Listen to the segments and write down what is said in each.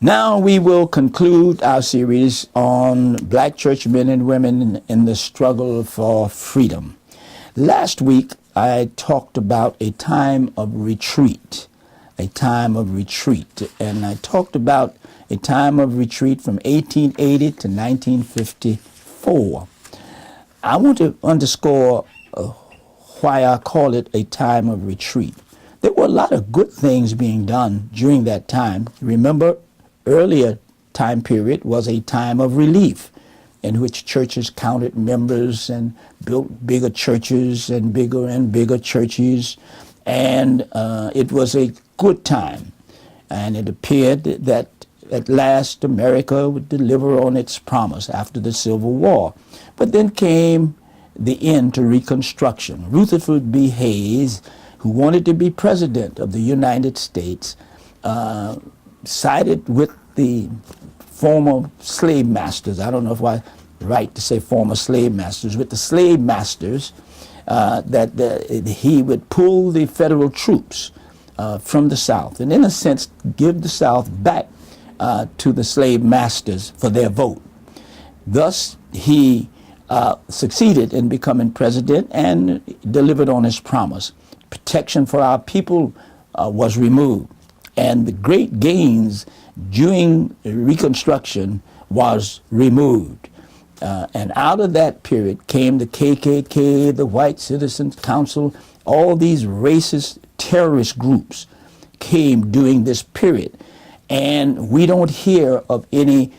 Now we will conclude our series on black church men and women in the struggle for freedom. Last week, I talked about a time of retreat, and I talked about a time of retreat from 1880 to 1954. I want to underscore why I call it a time of retreat. There were a lot of good things being done during that time. Remember, earlier time period was a time of relief in which churches counted members and built bigger churches and bigger churches. And it was a good time. And it appeared that at last America would deliver on its promise after the Civil War. But then came the end to Reconstruction. Rutherford B. Hayes, who wanted to be president of the United States, sided with the former slave masters. I don't know if I right to say former slave masters, with the slave masters, that he would pull the federal troops from the South and in a sense give the South back to the slave masters for their vote. Thus he succeeded in becoming president and delivered on his promise. Protection for our people was removed, and the great gains during Reconstruction was removed. And out of that period came the KKK, the White Citizens Council, all these racist terrorist groups came during this period. And we don't hear of any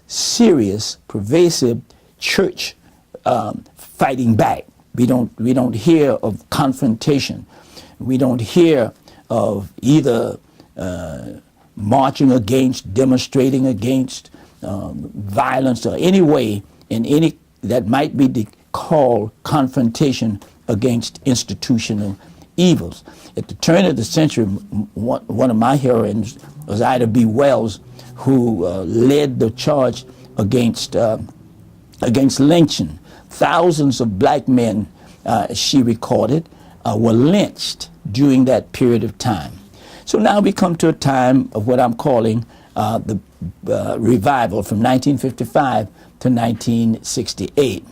serious, pervasive church fighting back. We don't hear of confrontation. We don't hear of either marching against, demonstrating against violence or any way in any that might be called confrontation against institutional evils. At the turn of the century, one of my heroines was Ida B. Wells, who led the charge against lynching. Thousands of black men, she recorded, were lynched during that period of time. So now we come to a time of what I'm calling the revival from 1955 to 1968.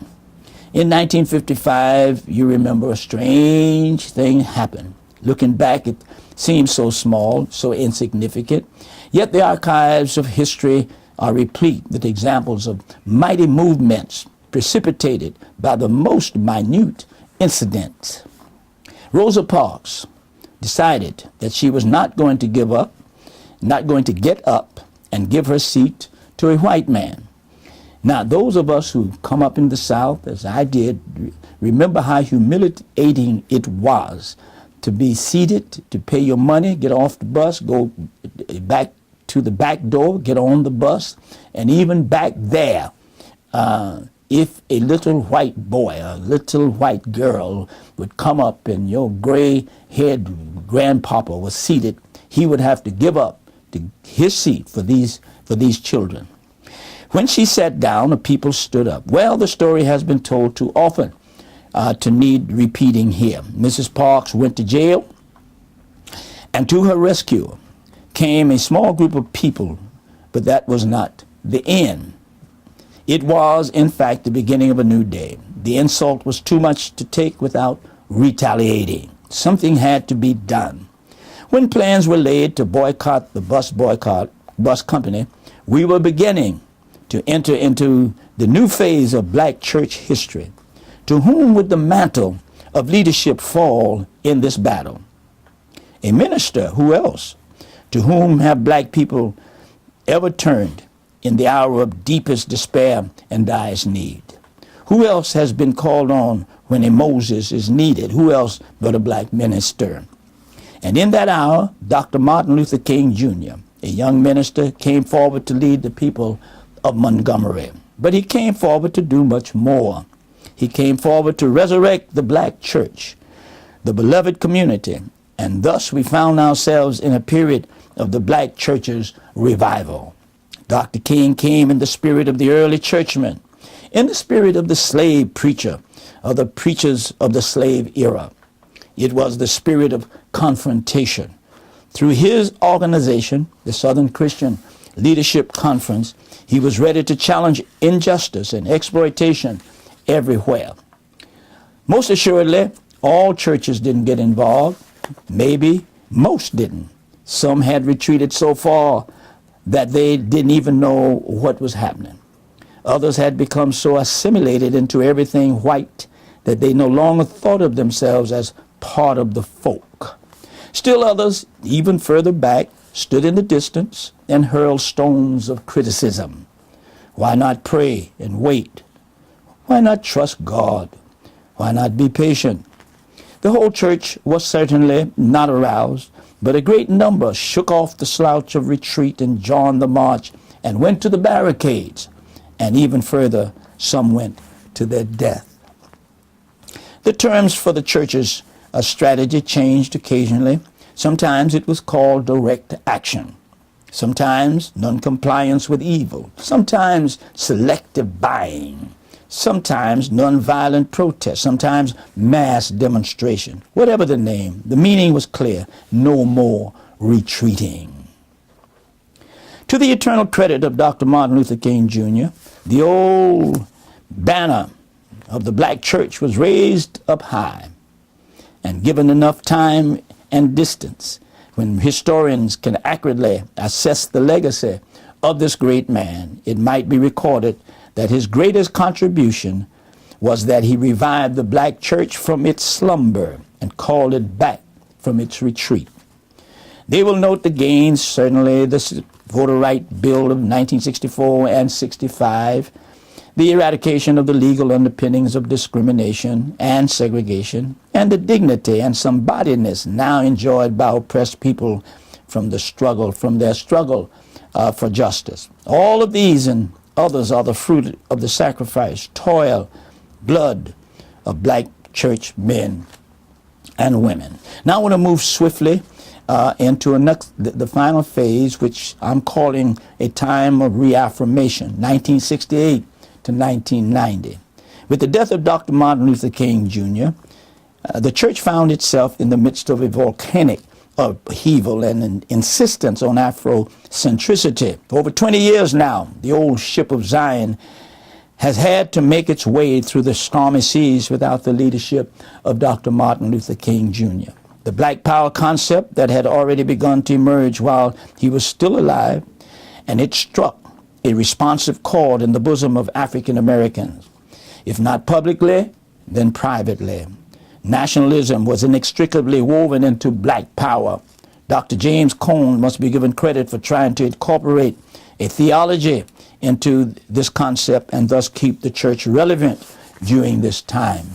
In 1955, you remember a strange thing happened. Looking back, it seems so small, so insignificant, yet the archives of history are replete with examples of mighty movements precipitated by the most minute incidents. Rosa Parks decided that she was not going to give up, not going to get up and give her seat to a white man. Now, those of us who come up in the South, as I did, remember how humiliating it was to be seated, to pay your money, get off the bus, go back to the back door, get on the bus, and even back there, if a little white boy, a little white girl would come up and your gray-haired grandpapa was seated, he would have to give up his seat for these children. When she sat down, the people stood up. Well, the story has been told too often to need repeating here. Mrs. Parks went to jail, and to her rescue came a small group of people, but that was not the end. It was, in fact, the beginning of a new day. The insult was too much to take without retaliating. Something had to be done. When plans were laid to boycott the bus company, we were beginning to enter into the new phase of black church history. To whom would the mantle of leadership fall in this battle? A minister, who else? To whom have black people ever turned in the hour of deepest despair and direst need? Who else has been called on when a Moses is needed? Who else but a black minister? And in that hour, Dr. Martin Luther King Jr., a young minister, came forward to lead the people of Montgomery. But he came forward to do much more. He came forward to resurrect the black church, the beloved community, and thus we found ourselves in a period of the black church's revival. Dr. King came in the spirit of the early churchmen, in the spirit of the slave preacher, of the preachers of the slave era. It was the spirit of confrontation. Through his organization, the Southern Christian leadership conference, he was ready to challenge injustice and exploitation everywhere. Most assuredly, all churches didn't get involved. Maybe most didn't. Some had retreated so far that they didn't even know what was happening. Others had become so assimilated into everything white that they no longer thought of themselves as part of the folk. Still others, even further back, stood in the distance and hurled stones of criticism. Why not pray and wait? Why not trust God? Why not be patient? The whole church was certainly not aroused, but a great number shook off the slouch of retreat and joined the march and went to the barricades. And even further, some went to their death. The terms for the church's strategy changed occasionally. Sometimes it was called direct action. Sometimes noncompliance with evil. Sometimes selective buying. Sometimes nonviolent protest. Sometimes mass demonstration. Whatever the name, the meaning was clear. No more retreating. To the eternal credit of Dr. Martin Luther King Jr., the old banner of the black church was raised up high, and given enough time and distance, when historians can accurately assess the legacy of this great man, it might be recorded that his greatest contribution was that he revived the black church from its slumber and called it back from its retreat. They will note the gains, certainly the Voter Right Bill of 1964 and 65, the eradication of the legal underpinnings of discrimination and segregation, and the dignity and somebodiness now enjoyed by oppressed people from their struggle for justice. All of these and others are the fruit of the sacrifice, toil, blood of black church men and women. Now I want to move swiftly into the final phase, which I'm calling a time of reaffirmation, 1968 to 1990. With the death of Dr. Martin Luther King Jr., the church found itself in the midst of a volcanic upheaval and an insistence on Afrocentricity. For over 20 years now, the old ship of Zion has had to make its way through the stormy seas without the leadership of Dr. Martin Luther King Jr. The Black Power concept that had already begun to emerge while he was still alive, and it struck a responsive chord in the bosom of African Americans. If not publicly, then privately. Nationalism was inextricably woven into Black Power. Dr. James Cone must be given credit for trying to incorporate a theology into this concept and thus keep the church relevant during this time.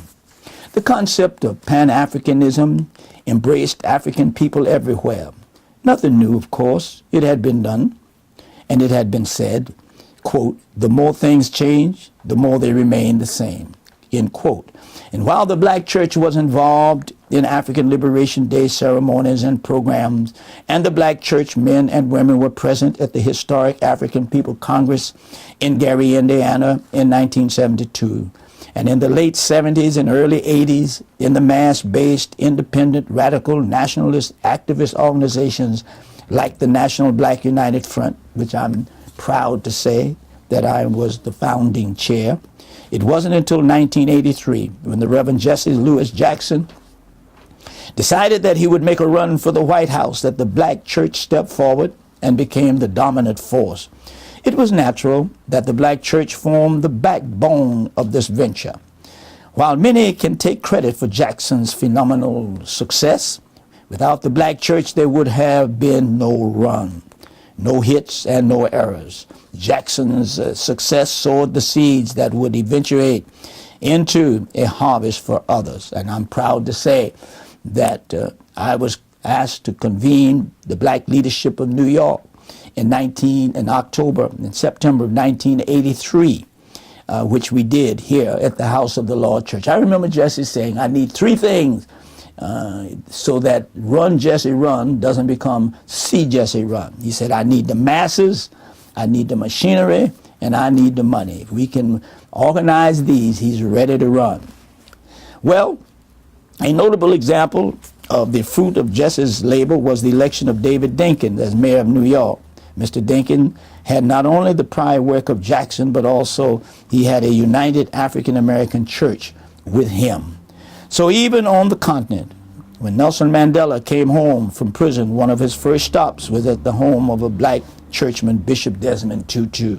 The concept of Pan-Africanism embraced African people everywhere. Nothing new, of course. It had been done, and it had been said, quote, "The more things change, the more they remain the same," end quote. And while the black church was involved in African Liberation Day ceremonies and programs, and the black church men and women were present at the historic African People Congress in Gary, Indiana in 1972, and in the late 70s and early 80s in the mass-based, independent, radical, nationalist, activist organizations like the National Black United Front, which I'm proud to say that I was the founding chair. It wasn't until 1983 when the Reverend Jesse Lewis Jackson decided that he would make a run for the White House that the black church stepped forward and became the dominant force. It was natural that the black church formed the backbone of this venture. While many can take credit for Jackson's phenomenal success, without the black church there would have been no run, no hits and no errors. Jackson's success sowed the seeds that would eventuate into a harvest for others. And I'm proud to say that I was asked to convene the black leadership of New York in September of 1983, which we did here at the House of the Lord Church. I remember Jesse saying, I need three things so that Run Jesse Run doesn't become See Jesse Run. He said, I need the masses, I need the machinery, and I need the money. If we can organize these, he's ready to run. Well, a notable example of the fruit of Jesse's labor was the election of David Dinkins as mayor of New York. Mr. Dinkin had not only the prior work of Jackson, but also he had a united African American church with him. So even on the continent, when Nelson Mandela came home from prison, one of his first stops was at the home of a black churchman, Bishop Desmond Tutu.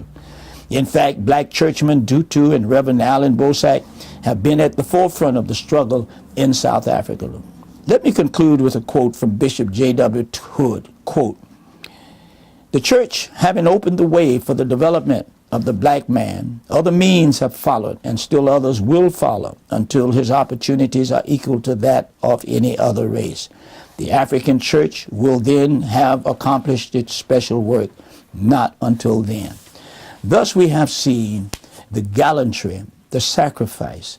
In fact, black churchman Tutu and Reverend Allen Bosak have been at the forefront of the struggle in South Africa. Let me conclude with a quote from Bishop J.W. Hood, quote, "The church, having opened the way for the development of the black man, other means have followed, and still others will follow until his opportunities are equal to that of any other race. The African church will then have accomplished its special work, not until then." Thus we have seen the gallantry, the sacrifice,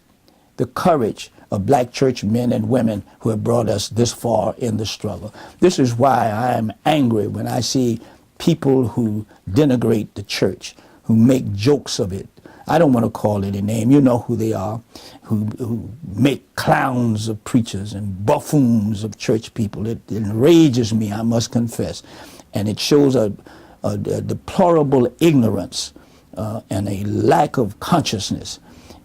the courage of black church men and women who have brought us this far in the struggle. This is why I am angry when I see people who denigrate the church, who make jokes of it. I don't want to call any name. You know who they are, who make clowns of preachers and buffoons of church people. It enrages me, I must confess. And it shows a deplorable ignorance and a lack of consciousness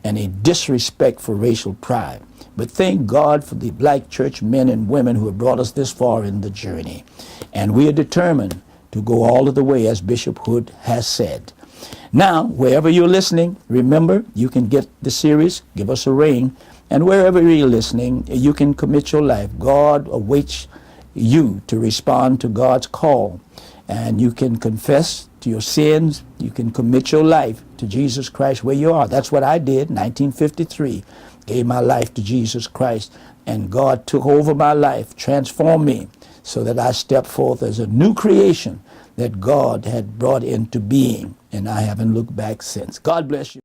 and a disrespect for racial pride. But thank God for the black church men and women who have brought us this far in the journey. And we are determined to go all of the way, as Bishop Hood has said. Now, wherever you're listening, remember, you can get the series, give us a ring, and wherever you're listening, you can commit your life. God awaits you to respond to God's call, and you can confess to your sins. You can commit your life to Jesus Christ where you are. That's what I did in 1953. Gave my life to Jesus Christ, and God took over my life, transformed me, so that I stepped forth as a new creation that God had brought into being, and I haven't looked back since. God bless you.